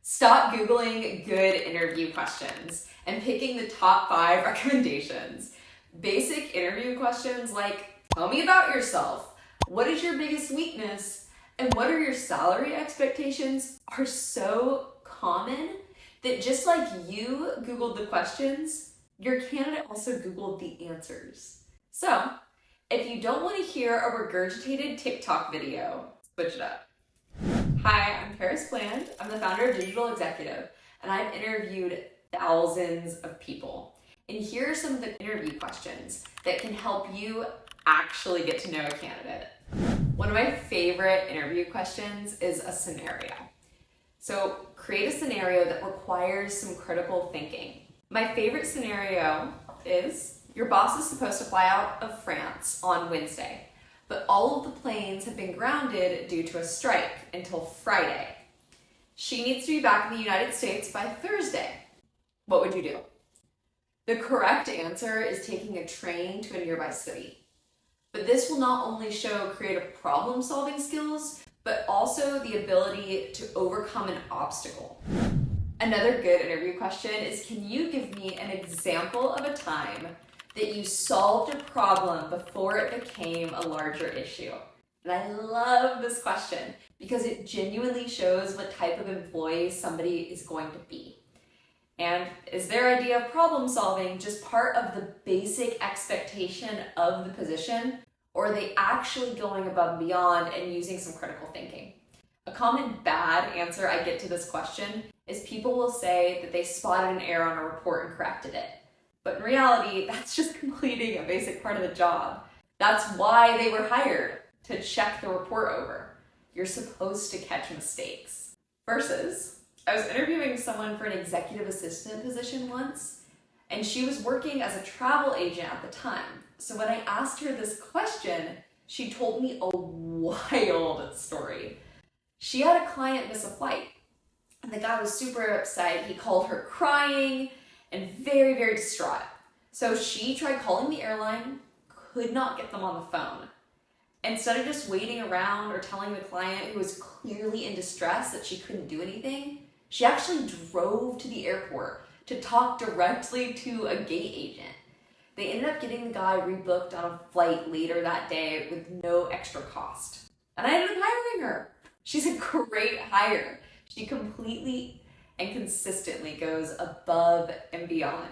Stop Googling good interview questions and picking the top 5 recommendations. Basic interview questions like, tell me about yourself, what is your biggest weakness, and what are your salary expectations are so common that just like you Googled the questions, your candidate also Googled the answers. So, if you don't want to hear a regurgitated TikTok video, switch it up. Hi, I'm Paris Bland. I'm the founder of Digital Executive, and I've interviewed thousands of people. And here are some of the interview questions that can help you actually get to know a candidate. One of my favorite interview questions is a scenario. So create a scenario that requires some critical thinking. My favorite scenario is your boss is supposed to fly out of France on Wednesday, but all of the planes have been grounded due to a strike until Friday. She needs to be back in the United States by Thursday. What would you do? The correct answer is taking a train to a nearby city. But this will not only show creative problem-solving skills, but also the ability to overcome an obstacle. Another good interview question is, can you give me an example of a time that you solved a problem before it became a larger issue? And I love this question because it genuinely shows what type of employee somebody is going to be. And is their idea of problem solving just part of the basic expectation of the position, or are they actually going above and beyond and using some critical thinking? A common bad answer I get to this question is people will say that they spotted an error on a report and corrected it. But in reality, that's just completing a basic part of the job. That's why they were hired, to check the report over. You're supposed to catch mistakes. Versus, I was interviewing someone for an executive assistant position once, and she was working as a travel agent at the time. So when I asked her this question, she told me a wild story. She had a client miss a flight, and the guy was super upset. He called her crying and very, very distraught. So she tried calling the airline, could not get them on the phone. Instead of just waiting around or telling the client, who was clearly in distress, that she couldn't do anything, she actually drove to the airport to talk directly to a gate agent. They ended up getting the guy rebooked on a flight later that day with no extra cost. And I ended up hiring her. She's a great hire. She completely and consistently goes above and beyond.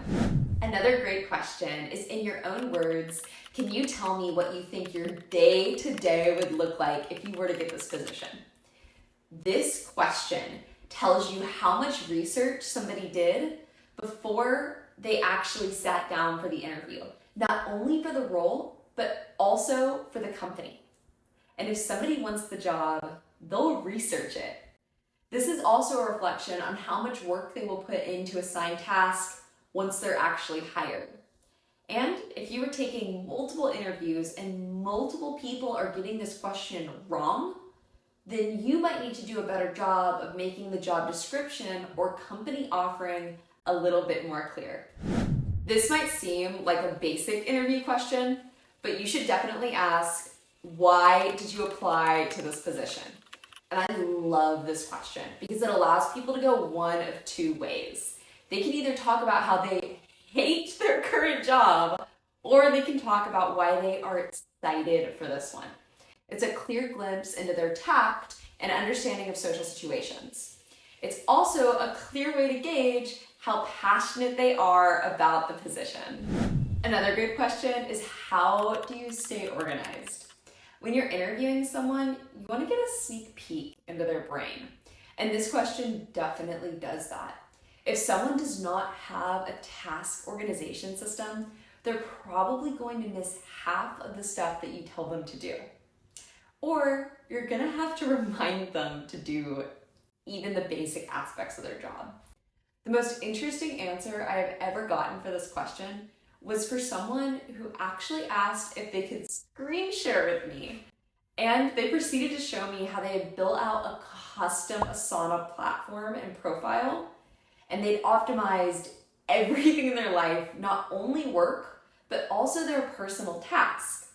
Another great question is, in your own words, can you tell me what you think your day-to-day would look like if you were to get this position? This question tells you how much research somebody did before they actually sat down for the interview, not only for the role, but also for the company. And if somebody wants the job, they'll research it. This is also a reflection on how much work they will put into assigned tasks once they're actually hired. And if you are taking multiple interviews and multiple people are getting this question wrong, then you might need to do a better job of making the job description or company offering a little bit more clear. This might seem like a basic interview question, but you should definitely ask, why did you apply to this position? And I love this question because it allows people to go one of two ways. They can either talk about how they hate their current job, or they can talk about why they are excited for this one. It's a clear glimpse into their tact and understanding of social situations. It's also a clear way to gauge how passionate they are about the position. Another good question is, how do you stay organized? When you're interviewing someone, you want to get a sneak peek into their brain. And this question definitely does that. If someone does not have a task organization system, they're probably going to miss half of the stuff that you tell them to do. Or you're gonna have to remind them to do even the basic aspects of their job. The most interesting answer I have ever gotten for this question was for someone who actually asked if they could screen share with me. And they proceeded to show me how they had built out a custom Asana platform and profile, and they'd optimized everything in their life, not only work, but also their personal tasks.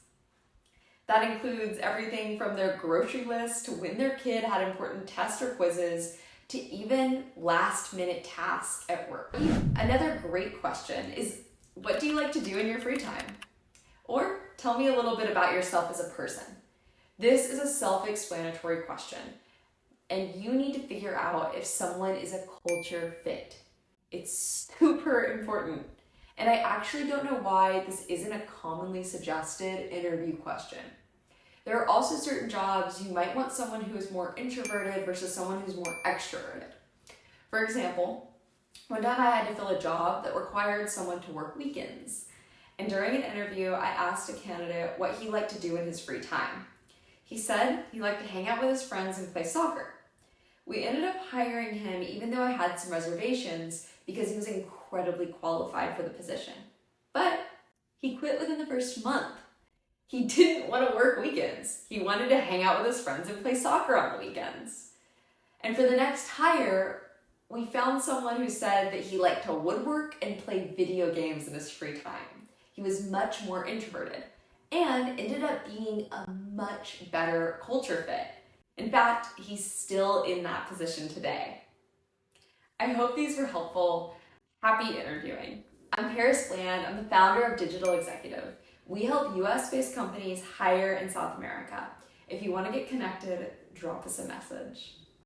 That includes everything from their grocery list to when their kid had important tests or quizzes, to even last-minute tasks at work. Another great question is, what do you like to do in your free time? Or tell me a little bit about yourself as a person. This is a self-explanatory question, and you need to figure out if someone is a culture fit. It's super important. And I actually don't know why this isn't a commonly suggested interview question. There are also certain jobs you might want someone who is more introverted versus someone who's more extroverted. For example, one time I had to fill a job that required someone to work weekends. And during an interview, I asked a candidate what he liked to do in his free time. He said he liked to hang out with his friends and play soccer. We ended up hiring him even though I had some reservations because he was incredibly qualified for the position. But he quit within the first month. He didn't want to work weekends. He wanted to hang out with his friends and play soccer on the weekends. And for the next hire, we found someone who said that he liked to woodwork and play video games in his free time. He was much more introverted and ended up being a much better culture fit. In fact, he's still in that position today. I hope these were helpful. Happy interviewing. I'm Paris Bland. I'm the founder of Digital Executive. We help US-based companies hire in South America. If you want to get connected, drop us a message.